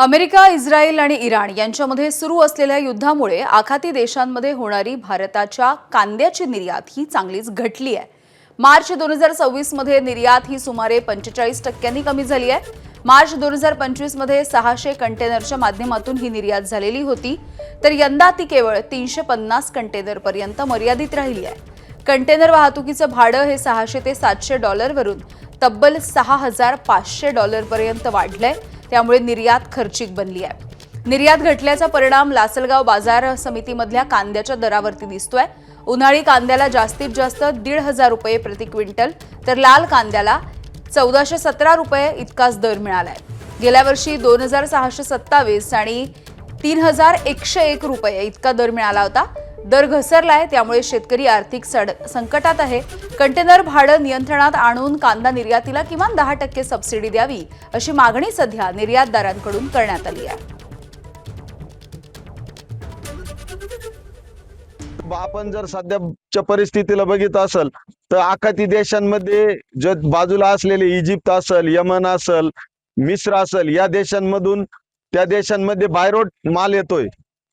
America, Israel आणि Iran यांच्यामध्ये सुरू असलेल्या युद्धामुळे आखाती देशांमध्ये होणारी भारताच्या कांद्याची निर्यात ही चांगलीच घटली आहे। मार्च 2026 मध्ये निर्यात ही सुमारे 45% कमी झाली आहे। मार्च 2025 मध्ये 600 कंटेनरच्या माध्यमातून ही निर्यात झालेली होती, तर यंदा ती केवळ 350 कंटेनर पर्यंत मर्यादित राहिली आहे। कंटेनर वाहतुकीचं भाडं हे $600 ते $700 वरून तब्बल $6,500 पर्यंत वाढलंय, त्यामुळे निर्यात खर्चिक बनली आहे। निर्यात घटल्याचा परिणाम लासलगाव बाजार समितीमधल्या कांद्याच्या दरावरती दिसतोय। उन्हाळी कांद्याला जास्तीत जास्त ₹1,500 प्रति क्विंटल, तर लाल कांद्याला ₹1,417 इतकाच दर मिळालाय। गेल्या वर्षी 2,627 आणि ₹3,101 इतका दर मिळाला होता। दर घसरलाय, त्यामुळे शेतकरी आर्थिक संकटात आहे। कंटेनर भाडं नियंत्रणात आणून कांदा निर्यातीला किमान 10% सबसिडी द्यावी, अशी मागणी सध्या निर्यातदारांकडून करण्यात आली आहे। आपण जर सध्याच्या परिस्थितीला बघित असेल तर आखाती देशांमध्ये जे बाजूला असलेले इजिप्त असेल, यमन असेल, मिस्र असेल, या देशांमधून त्या देशांमध्ये बाय रोड माल येतोय,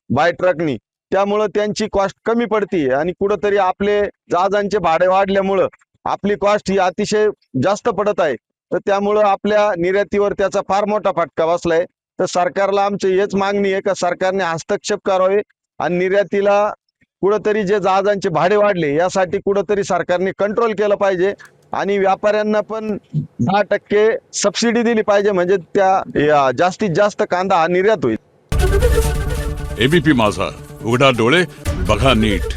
बाय ट्रकनी। त्यामुळे त्यांची कॉस्ट कमी पडते आणि कुठेतरी आपले जहाजांचे भाडे वाढल्यामुळे आपली कॉस्ट ही अतिशय जास्त पडत आहे। तर त्यामुळे आपल्या निर्यातीवर त्याचा फार मोठा फटका बसलाय। तर सरकारला आमची हेच मागणी आहे का सरकारने हस्तक्षेप करावे आणि निर्यातीला कुठेतरी जे जहाजांचे भाडे वाढले यासाठी कुठेतरी सरकारने कंट्रोल केलं पाहिजे आणि व्यापाऱ्यांना पण 10% सबसिडी दिली पाहिजे, म्हणजे त्या जास्तीत जास्त कांदा हा निर्यात होईल। एबीपी माझा, उघडा डोळे बघा नीट।